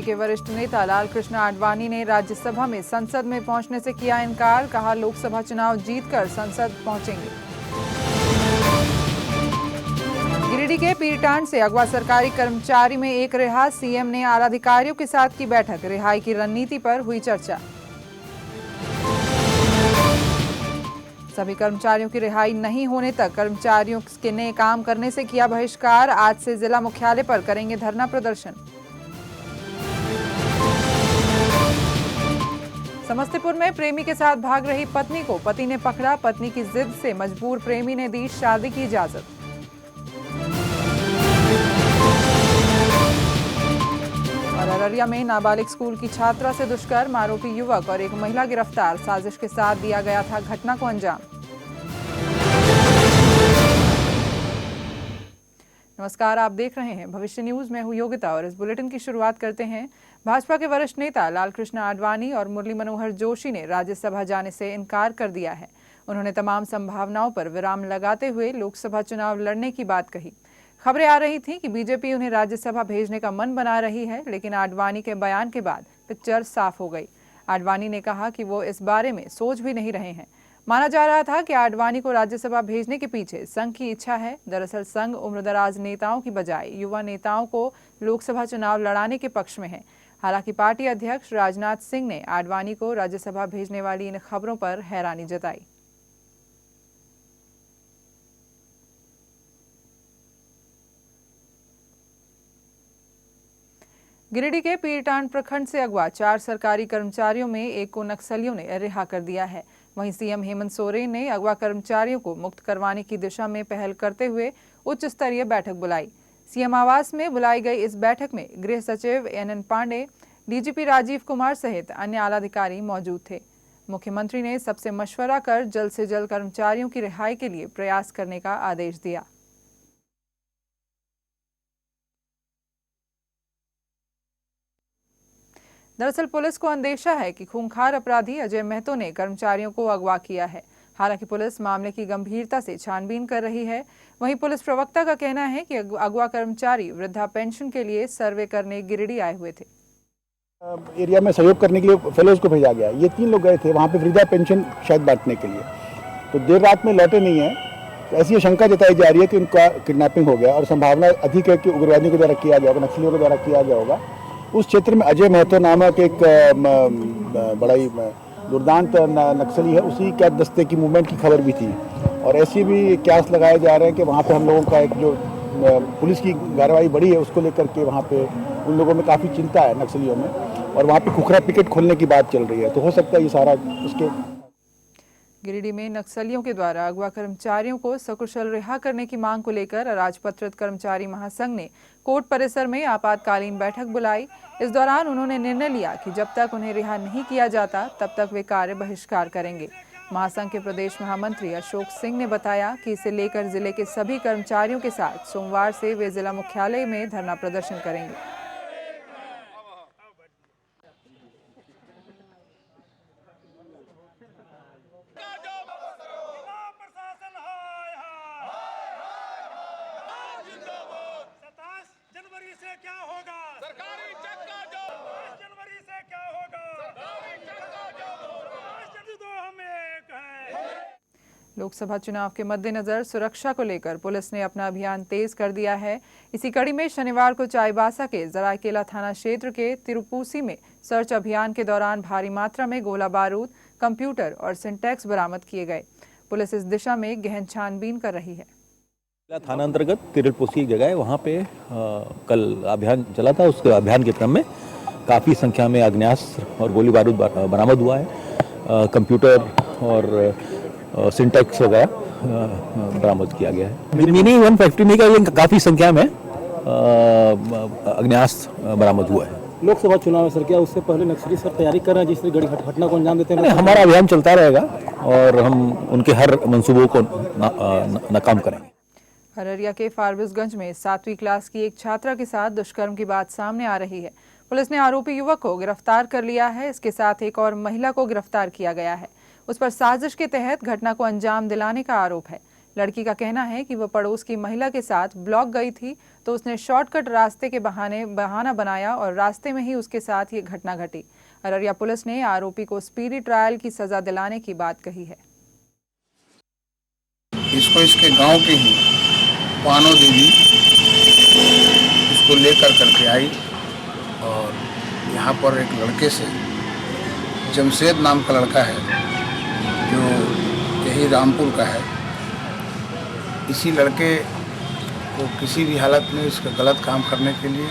के वरिष्ठ नेता लालकृष्ण आडवाणी ने राज्यसभा में संसद में पहुंचने से किया इनकार। कहा, लोकसभा चुनाव जीतकर संसद पहुंचेंगे। गिरिडीह के पीरटांड से अगवा सरकारी कर्मचारी में एक रिहा। सीएम ने आला अधिकारियों के साथ की बैठक। रिहाई की रणनीति पर हुई चर्चा। सभी कर्मचारियों की रिहाई नहीं होने तक कर्मचारियों के ने काम करने से किया बहिष्कार। आज से जिला मुख्यालय पर करेंगे धरना प्रदर्शन। समस्तीपुर में प्रेमी के साथ भाग रही पत्नी को पति ने पकड़ा। पत्नी की जिद से मजबूर प्रेमी ने दी शादी की इजाजत। और अररिया में नाबालिग स्कूल की छात्रा से दुष्कर्म। आरोपी युवक और एक महिला गिरफ्तार। साजिश के साथ दिया गया था घटना को अंजाम। नमस्कार, आप देख रहे हैं भविष्य न्यूज। मैं हूं योगिता और इस बुलेटिन की शुरुआत करते हैं। भाजपा के वरिष्ठ नेता लालकृष्ण आडवाणी और मुरली मनोहर जोशी ने राज्यसभा जाने से इनकार कर दिया है। उन्होंने तमाम संभावनाओं पर विराम लगाते हुए लोकसभा चुनाव लड़ने की बात कही। खबरें आ रही थी कि बीजेपी उन्हें राज्यसभा भेजने का मन बना रही है, लेकिन आडवाणी के बयान के बाद पिक्चर साफ हो गई। आडवाणी ने कहा कि वो इस बारे में सोच भी नहीं रहे हैं। माना जा रहा था कि आडवाणी को राज्यसभा भेजने के पीछे संघ की इच्छा है। दरअसल संघ उम्रदराज नेताओं की बजाय युवा नेताओं को लोकसभा चुनाव लड़ाने के पक्ष में है। हालांकि पार्टी अध्यक्ष राजनाथ सिंह ने आडवाणी को राज्यसभा भेजने वाली इन खबरों पर हैरानी जताई। गिरिडीह के पीरटांड प्रखंड से अगवा 4 सरकारी कर्मचारियों में एक को नक्सलियों ने रिहा कर दिया है। वहीं सीएम हेमंत सोरेन ने अगवा कर्मचारियों को मुक्त करवाने की दिशा में पहल करते हुए उच्च स्तरीय बैठक बुलाई। सीएम आवास में बुलाई गई इस बैठक में गृह सचिव एनएन पांडे, डीजीपी राजीव कुमार सहित अन्य आला अधिकारी मौजूद थे। मुख्यमंत्री ने सबसे मशवरा कर जल्द से जल्द कर्मचारियों की रिहाई के लिए प्रयास करने का आदेश दिया। दरअसल पुलिस को अंदेशा है कि खूंखार अपराधी अजय महतो ने कर्मचारियों को अगवा किया है। हालांकि पुलिस मामले की गंभीरता से छानबीन कर रही है। वहीं पुलिस प्रवक्ता का कहना है कि अगवा कर्मचारी वृद्धा पेंशन के लिए सर्वे करने गिरिडीह आए हुए थे। एरिया में सहयोग करने के लिए फेलोज को भेजा गया। ये 3 लोग गए थे वहाँ पे वृद्धा पेंशन शायद बांटने के लिए, तो देर रात में लौटे नहीं है। तो ऐसी शंका जताई जा रही है कि उनका किडनैपिंग हो गया और संभावना अधिक है कि उग्रवादियों के द्वारा किया गया होगा, नक्सलियों के द्वारा किया गया होगा। उस क्षेत्र में अजय महतो नामक एक बड़ा ही दुर्दांत नक्सली है, उसी कैद दस्ते की मूवमेंट की खबर भी थी। और ऐसे भी क्यास लगाए जा रहे हैं कि वहाँ पे हम लोगों का एक जो पुलिस की कार्रवाई बढ़ी है उसको लेकर के वहाँ पे उन लोगों में काफ़ी चिंता है नक्सलियों में, और वहाँ पे खुखरा पिकेट खोलने की बात चल रही है। तो हो सकता है ये सारा उसके। गिरिडीह में नक्सलियों के द्वारा अगवा कर्मचारियों को सकुशल रिहा करने की मांग को लेकर अराजपत्रित कर्मचारी महासंघ ने कोर्ट परिसर में आपातकालीन बैठक बुलाई। इस दौरान उन्होंने निर्णय लिया कि जब तक उन्हें रिहा नहीं किया जाता तब तक वे कार्य बहिष्कार करेंगे। महासंघ के प्रदेश महामंत्री अशोक सिंह ने बताया कि इसे लेकर जिले के सभी कर्मचारियों के साथ सोमवार से वे जिला मुख्यालय में धरना प्रदर्शन करेंगे। लोकसभा चुनाव के मद्देनजर सुरक्षा को लेकर पुलिस ने अपना अभियान तेज कर दिया है। इसी कड़ी में शनिवार को चाईबासा के जराकेला थाना क्षेत्र के तिरुपूसी में सर्च अभियान के दौरान भारी मात्रा में गोला बारूद, कंप्यूटर और सिंटेक्स बरामद किए गए। पुलिस इस दिशा में गहन छानबीन कर रही है। थाना अंतर्गत तिरुपूसी जगह है, वहाँ पे कल अभियान चला था। उस अभियान के क्रम में काफ़ी संख्या में आग्नेयास्त्र और गोली बारूद बरामद हुआ है। कंप्यूटर और सिंटेक्स वगैरह बरामद किया गया है। मिनी वन फैक्ट्री में काफ़ी संख्या में आग्नेयास्त्र बरामद हुआ है। लोकसभा चुनाव सर, क्या उससे पहले नक्सली सर तैयारी कर रहे हैं जिस घड़ी घटना को अंजाम देते हैं? हमारा अभियान चलता रहेगा और हम उनके हर मंसूबों को नाकाम करेंगे। अररिया के फारबिसगंज में 7वीं क्लास की एक छात्रा के साथ दुष्कर्म की बात सामने आ रही है। पुलिस ने आरोपी युवक को गिरफ्तार कर लिया है। इसके साथ एक और महिला को गिरफ्तार किया गया है। उस पर साजिश के तहत घटना को अंजाम दिलाने का आरोप है। लड़की का कहना है कि वह पड़ोस की महिला के साथ ब्लॉक गई थी तो उसने शॉर्टकट रास्ते के बहाना बनाया और रास्ते में ही उसके साथ ये घटना घटी। अररिया पुलिस ने आरोपी को स्पीडी ट्रायल की सजा दिलाने की बात कही है। इसको इसके गांव के ही पानो देवी इसको लेकर करके आई और यहाँ पर एक लड़के से, जमशेद नाम का लड़का है जो यही रामपुर का है, इसी लड़के को किसी भी हालत में इसका गलत काम करने के लिए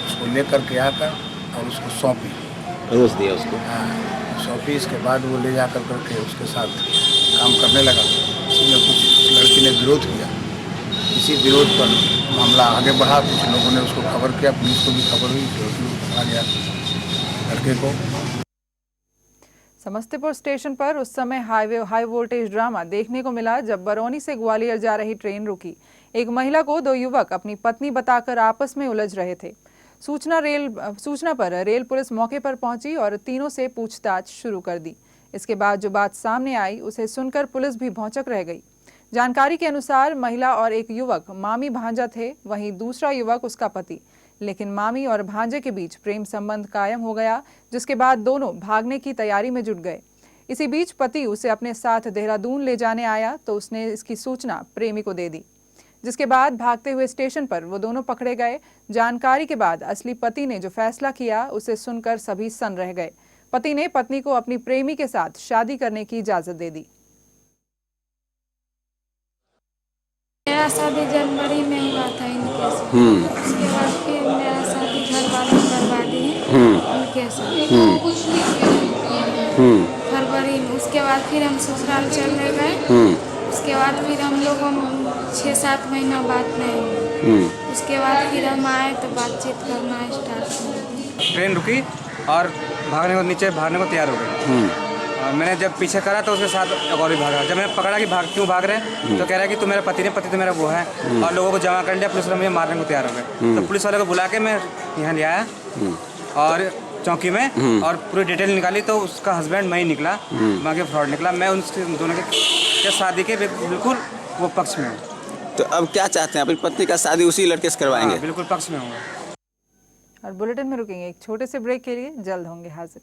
उसको लेकर के आकर और उसको सौंपी, रोज दिया उसको। हाँ, सौंपी। इसके बाद वो ले जाकर करके उसके साथ काम करने लगा। इसमें कुछ लड़की ने विरोध किया, इसी विरोध पर मामला आगे बढ़ा। कुछ लोगों ने उसको खबर किया, पुलिस को भी खबर हुई, पकड़ा गया लड़के को। समस्तीपुर स्टेशन पर उस समय हाई वोल्टेज ड्रामा देखने को मिला जब बरौनी से ग्वालियर जा रही ट्रेन रुकी। एक महिला को दो युवक अपनी पत्नी बताकर आपस में उलझ रहे थे। सूचना पर रेल पुलिस मौके पर पहुंची और तीनों से पूछताछ शुरू कर दी। इसके बाद जो बात सामने आई उसे सुनकर पुलिस भी भौंचक रह गई। जानकारी के अनुसार महिला और एक युवक मामी भांजा थे, वहीं दूसरा युवक उसका पति। लेकिन मामी और भांजे के बीच प्रेम संबंध कायम हो गया, जिसके बाद दोनों भागने की तैयारी में जुट गए। इसी बीच पति उसे अपने साथ देहरादून ले जाने आया तो उसने इसकी सूचना प्रेमी को दे दी, जिसके बाद भागते हुए स्टेशन पर वो दोनों पकड़े गए। जानकारी के बाद असली पति ने जो फैसला किया उसे सुनकर सभी सन्न रह गए। पति ने पत्नी को अपनी प्रेमी के साथ शादी करने की इजाजत दे दी। मेरा शादी जनवरी में हुआ था इनके साथ। उसके बाद फिर मेरा शादी घर वाले करवा दिए उनके साथ फरवरी में। उसके बाद फिर हम ससुराल चले गए। उसके बाद फिर हम लोग 6-7 महीना बात नहीं हुई। उसके बाद फिर हम आए तो बातचीत करना स्टार्ट हुआ। ट्रेन रुकी और नीचे भागने को तैयार हो गई। और मैंने जब पीछे करा तो उसके साथ एक और भी भागा। जब मैंने पकड़ा कि क्यों भाग रहे हैं तो कह रहा है कि तू मेरा पति नहीं, पति तो मेरा वो है। और लोगों को जमा कर लिया, पुलिस वाले मुझे मारने को तैयार हो गए। तो पुलिस वाले को बुला के मैं यहाँ ले आया और चौकी में और पूरी डिटेल निकाली तो उसका हस्बैंड मैं ही निकला, बाकी फ्रॉड निकला। मैं उन दोनों के शादी के बिल्कुल वो पक्ष में हूँ। तो अब क्या चाहते हैं? अपनी पत्नी का शादी उसी लड़के से करवाएंगे? हाँ, बिल्कुल पक्ष में हूँ। और बुलेटिन में रुकेंगे एक छोटे से ब्रेक के लिए, जल्द होंगे हाजिर।